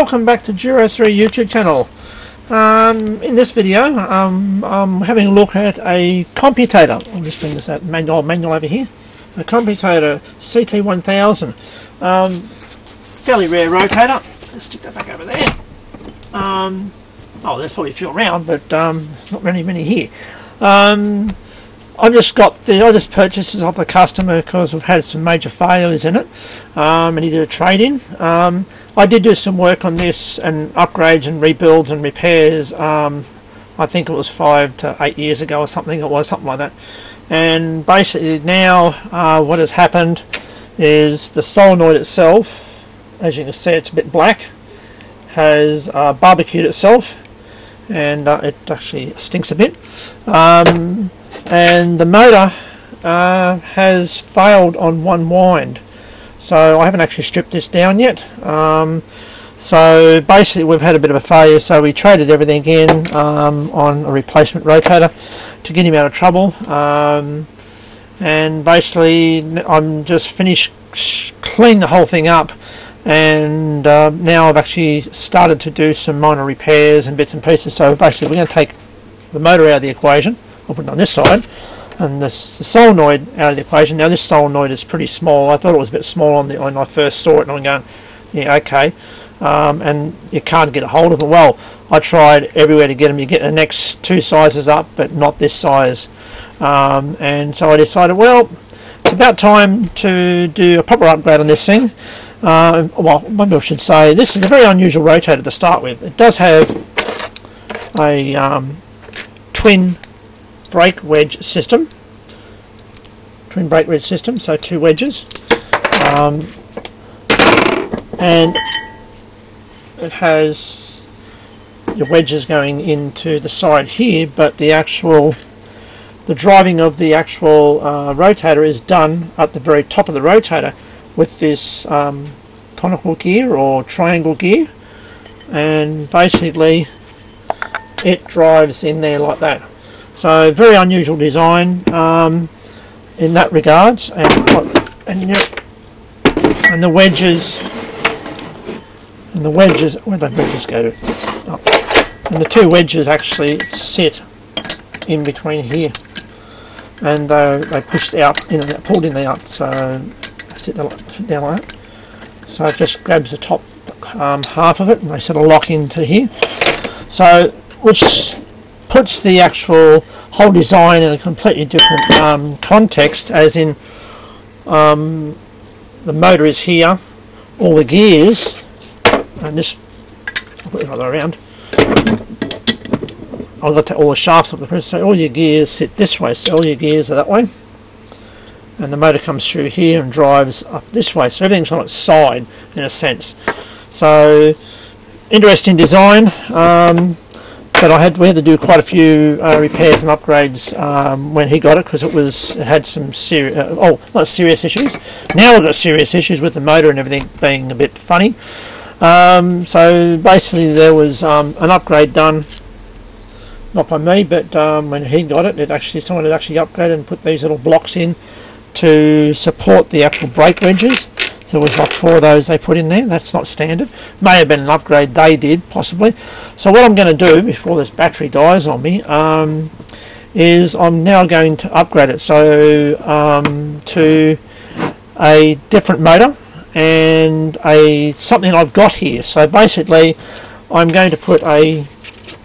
welcome back to Duro3 YouTube channel. In this video I'm having a look at a Computator. I'll just bring this out manual over here. A Computator CT-1000. Fairly rare rotator. Let's stick that back over there. Oh, there's probably a few around, but not many here. I just purchased this off the customer because we've had some major failures in it, and he did a trade-in. I did do some work on this and upgrades and rebuilds and repairs. I think it was 5 to 8 years ago or something. It was something like that. And basically now what has happened is the solenoid itself, as you can see, it's a bit black, has barbecued itself, and it actually stinks a bit. And the motor has failed on one wind, so I haven't actually stripped this down yet. So basically we've had a bit of a failure, so we traded everything in on a replacement rotator to get him out of trouble. And basically I'm just finished cleaning the whole thing up, and now I've actually started to do some minor repairs and bits and pieces. So basically we're going to take the motor out of the equation. I'll put it on this side, and the solenoid out of the equation. Now this solenoid is pretty small. I thought it was a bit small when I first saw it, and I'm going, yeah, okay. And you can't get a hold of it. Well, I tried everywhere to get them. You get the next two sizes up, but not this size. And so I decided, well, it's about time to do a proper upgrade on this thing. Well, maybe I should say, this is a very unusual rotator to start with. It does have a twin brake wedge system, so two wedges, and it has your wedges going into the side here, but the driving of the actual rotator is done at the very top of the rotator with this conical gear or triangle gear, and basically it drives in there like that. So very unusual design in that regards, and the wedges, where the wedges go to? Oh. And the two wedges actually sit in between here, and they pushed out, pulled in there, so sit down like that. So it just grabs the top half of it, and they sort of lock into here. So which puts the actual whole design in a completely different context, as in the motor is here, all the gears, and this, I'll put it other around, I've got all the shafts of the press, so all your gears sit this way, so all your gears are that way, and the motor comes through here and drives up this way, so everything's on its side in a sense. So interesting design. But we had to do quite a few repairs and upgrades when he got it, because it had some serious, not serious issues. Now we've got serious issues with the motor and everything being a bit funny. So basically there was an upgrade done, not by me, but when he got it, someone had actually upgraded and put these little blocks in to support the actual brake wedges. So there was like 4 of those they put in there. That's not standard. May have been an upgrade they did, possibly. So what I'm going to do before this battery dies on me is I'm now going to upgrade it to a different motor and something I've got here. So basically I'm going to put a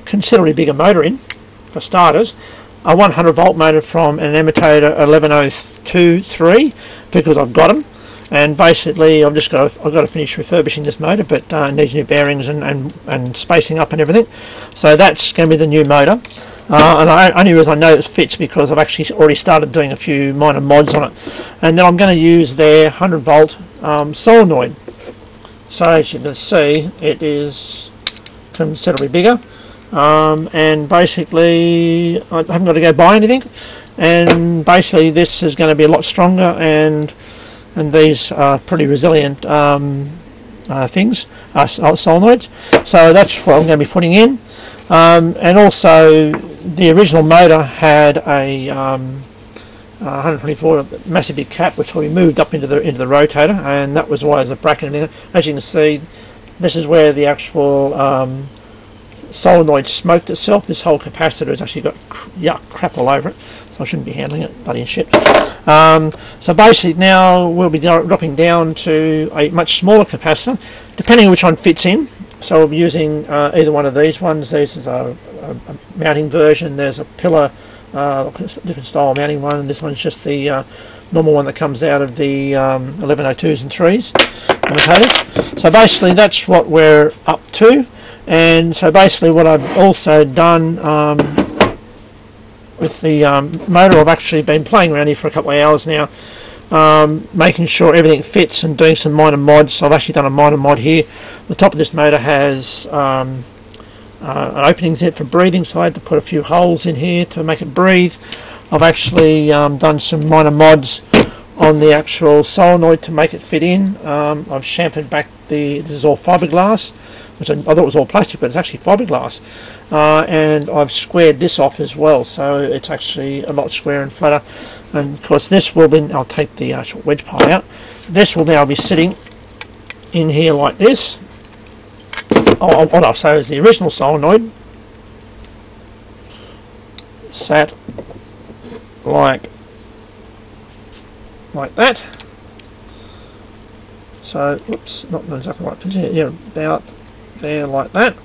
considerably bigger motor in, for starters, a 100 volt motor from an Computator 11023, because I've got them. And basically I've got to finish refurbishing this motor, but it needs new bearings and spacing up and everything. So that's going to be the new motor. And only reason I know it fits because I've actually already started doing a few minor mods on it. And then I'm going to use their 100 volt solenoid. So as you can see, it is considerably bigger. And basically I haven't got to go buy anything. And basically this is going to be a lot stronger, and these are pretty resilient things, solenoids. So that's what I'm going to be putting in. And also the original motor had a 124 massive big cap, which will be moved up into the rotator, and that was why there's a bracket and everything. As you can see, This is where the actual solenoid smoked itself. This whole capacitor has actually got crap all over it, so I shouldn't be handling it, bloody shit. So basically now we'll be dropping down to a much smaller capacitor, depending on which one fits in. So we'll be using either one of these ones. This is a mounting version. There's a pillar, different style mounting one, and this one's just the normal one that comes out of the 1102s and 3s imitators. So basically that's what we're up to. And so basically what I've also done with the motor, I've actually been playing around here for a couple of hours now, making sure everything fits and doing some minor mods. So I've actually done a minor mod here. The top of this motor has an opening zip for breathing, so I had to put a few holes in here to make it breathe. I've actually done some minor mods on the actual solenoid to make it fit in. I've chamfered back this is all fiberglass, which I thought was all plastic, but it's actually fiberglass. And I've squared this off as well, so it's actually a lot squarer and flatter. And of course this will be, I'll take the actual wedge part out, this will now be sitting in here like this. What I'll say is the original solenoid sat like that. So, whoops, not exactly right position, yeah, about there like that.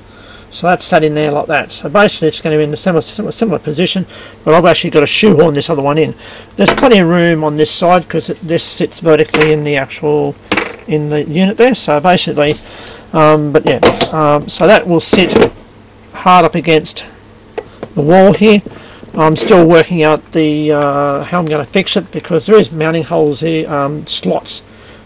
So that's sat in there like that. So basically it's going to be in a similar position, but I've actually got to shoehorn this other one in. There's plenty of room on this side because this sits vertically in the actual unit there. So basically, but yeah, so that will sit hard up against the wall here. I'm still working out the how I'm going to fix it, because there is mounting holes here, slots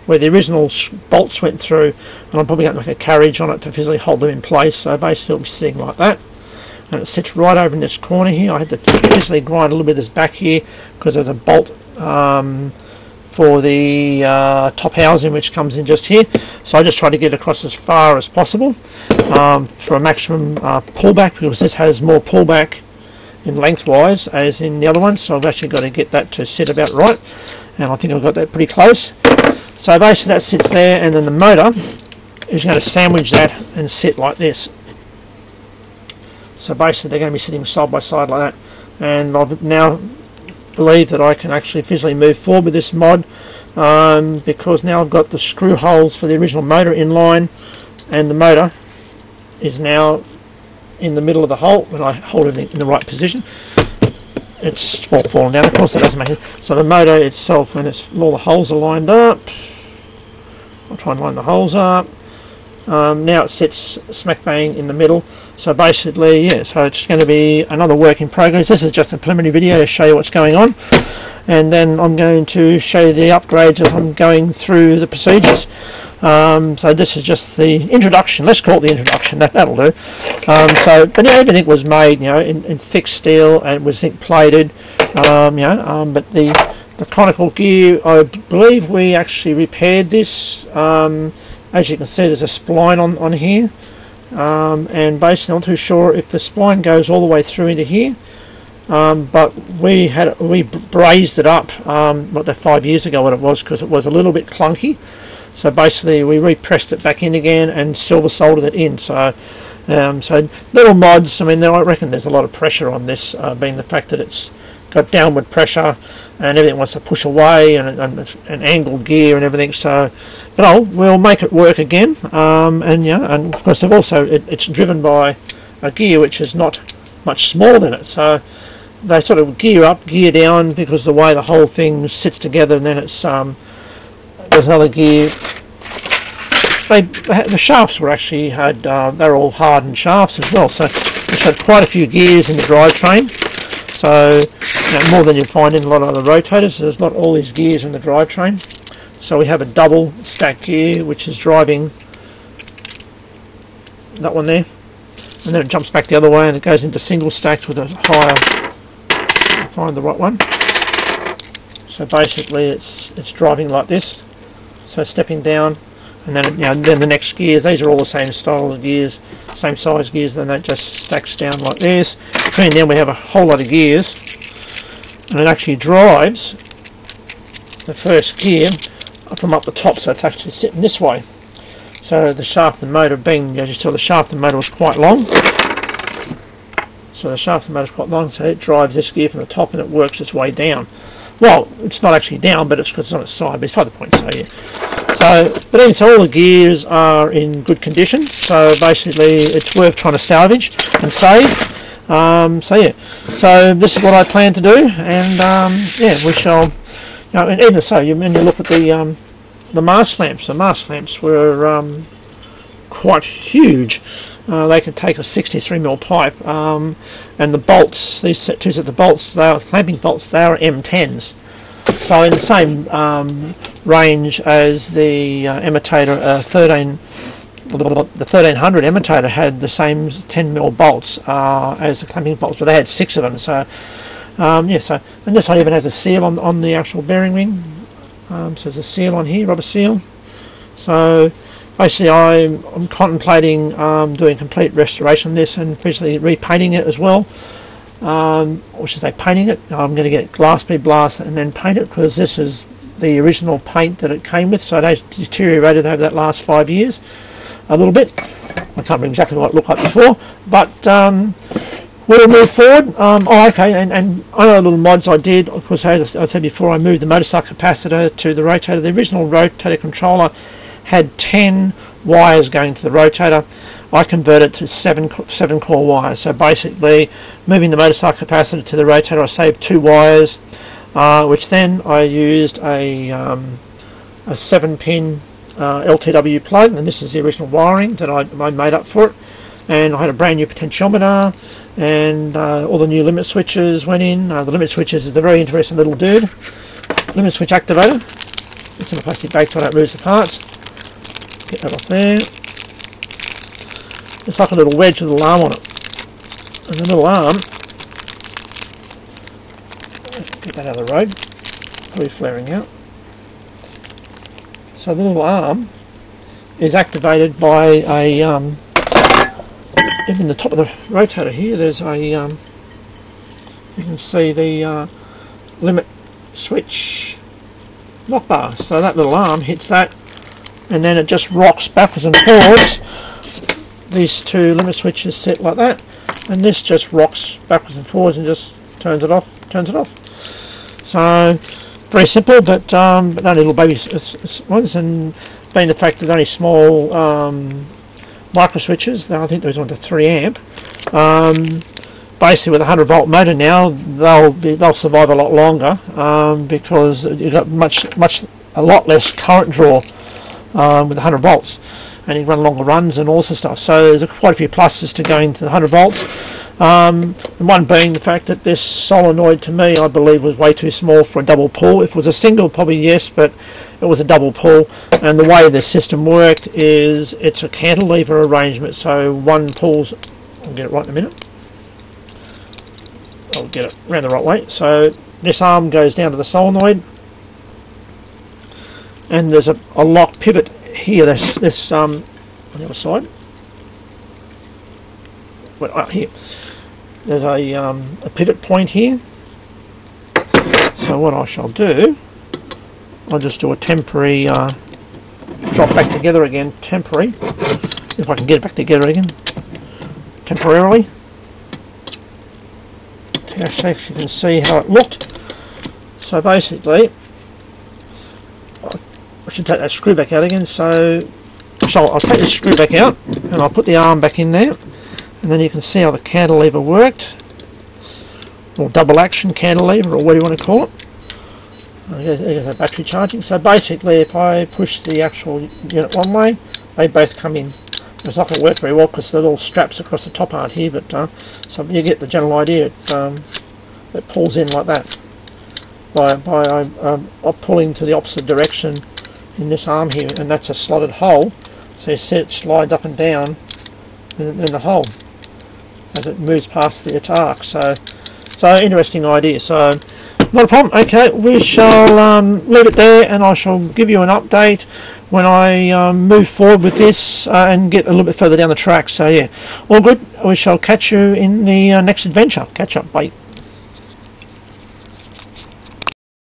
where the original bolts went through, and I'm probably going to make a carriage on it to physically hold them in place. So basically it'll be sitting like that, and it sits right over in this corner here. I had to physically grind a little bit of this back here because there's a bolt for the top housing which comes in just here. So I just try to get across as far as possible for a maximum pullback, because this has more pullback in lengthwise as in the other one. So I've actually got to get that to sit about right, and I think I've got that pretty close. So basically that sits there, and then the motor is going to sandwich that and sit like this. So basically they're going to be sitting side by side like that, and I've now believe that I can actually physically move forward with this mod, because now I've got the screw holes for the original motor in line, and the motor is now in the middle of the hole. When I hold everything in the right position, it's falling down. Of course that doesn't make it. So the motor itself, when all the holes are lined up, I'll try and line the holes up. Now it sits smack bang in the middle. So basically, yeah, so it's going to be another work in progress. This is just a preliminary video to show you what's going on, and then I'm going to show you the upgrades as I'm going through the procedures. So this is just the introduction. Let's call it the introduction. That'll do. But yeah, everything was made, in thick steel, and it was zinc plated. But the conical gear, I believe we actually repaired this. As you can see, there's a spline on here, and basically I'm not too sure if the spline goes all the way through into here, but we brazed it up 5 years ago what it was, because it was a little bit clunky. So basically we repressed it back in again and silver soldered it in. So little mods. I mean, I reckon there's a lot of pressure on this, being the fact that it's got downward pressure and everything wants to push away, and an angled gear and everything. So, we'll make it work again. And of course, it's driven by a gear which is not much smaller than it. So they sort of gear up, gear down, because the way the whole thing sits together. And then it's there's another gear. The shafts were actually they're all hardened shafts as well. So it's had quite a few gears in the drivetrain. So more than you find in a lot of other rotators. There's not all these gears in the drivetrain. So we have a double stack gear which is driving that one there, and then it jumps back the other way and it goes into single stacks with a higher. I'll find the right one. So basically it's driving like this. So stepping down, and then then the next gears. These are all the same style of gears, same size gears. Then that just stacks down like this. Between them we have a whole lot of gears, and it actually drives the first gear from up the top. So it's actually sitting this way. So the shaft of the motor, being as you saw, the shaft of the motor was quite long. So the shaft of the motor is quite long, so it drives this gear from the top and it works its way down. Well, it's not actually down, but it's because it's on its side, but it's by the point, so yeah. So, but anyway, so all the gears are in good condition, so basically it's worth trying to salvage and save. So yeah, so this is what I plan to do, and yeah, we shall, you know, and even so, when you look at the mask lamps. The mask lamps were quite huge. They can take a 63mm pipe, and the bolts, these two sets of bolts, they are clamping bolts, they are M10s. So in the same range as the imitator, the 1300 imitator had the same 10mm bolts as the clamping bolts, but they had 6 of them. So yeah, so, and this one even has a seal on the actual bearing ring. So there's a seal on here, rubber seal. So basically I'm contemplating doing complete restoration of this and visually repainting it as well. Or should I say painting it. I'm going to get glass bead blast and then paint it, because this is the original paint that it came with, so it has deteriorated over that last 5 years a little bit. I can't remember exactly what it looked like before, but we'll move forward. Oh, okay, and other little mods I did, of course, as I said before, I moved the motorcycle capacitor to the rotator. The original rotator controller had 10 wires going to the rotator. I converted to 7 core wires. So basically, moving the motorcycle capacitor to the rotator, I saved 2 wires, which then I used a 7-pin LTW plug, and this is the original wiring that I made up for it. And I had a brand new potentiometer, and all the new limit switches went in. The limit switches is a very interesting little dude. Limit switch activator. It's in a plastic bag so I don't lose the parts. Get that off there. It's like a little wedge with a little arm on it. And the little arm, get that out of the road, probably flaring out. So the little arm is activated by a, even the top of the rotator here, there's a, you can see the limit switch lock bar. So that little arm hits that, and then it just rocks backwards and forwards. These 2 limit switches set like that, and this just rocks backwards and forwards and just turns it off, So very simple, but only little baby ones, and being the fact that only small micro switches, I think there was one to 3 amp. Basically with a 100-volt motor now, they'll survive a lot longer, because you've got a lot less current draw with 100 volts. And you run longer runs and all sorts of stuff. So there's quite a few pluses to going to the 100 volts. And one being the fact that this solenoid, to me, I believe was way too small for a double pull. If it was a single, probably yes, but it was a double pull. And the way the system worked is it's a cantilever arrangement. So one pulls, I'll get it right in a minute. I'll get it around the right way. So this arm goes down to the solenoid, and there's a lock pivot here. This on the other side. Well, up here. There's a pivot point here. So what I shall do, I'll just do a temporary drop back together again. Temporary, if I can get it back together again. Temporarily. So you can see how it looked. So basically, I should take that screw back out again. So I'll take this screw back out and I'll put the arm back in there, and then you can see how the cantilever worked, or double action cantilever, or what do you want to call it. There's a battery charging. So basically, if I push the actual unit one way, they both come in. It's not going to work very well because the little straps across the top aren't here, but so you get the general idea. It pulls in like that by pulling to the opposite direction in this arm here, and that's a slotted hole. So you see it slides up and down in the hole as it moves past its arc. So interesting idea. So not a problem. Okay, we shall leave it there, and I shall give you an update when I move forward with this and get a little bit further down the track. So yeah, all good. We shall catch you in the next adventure. Catch up. Bye.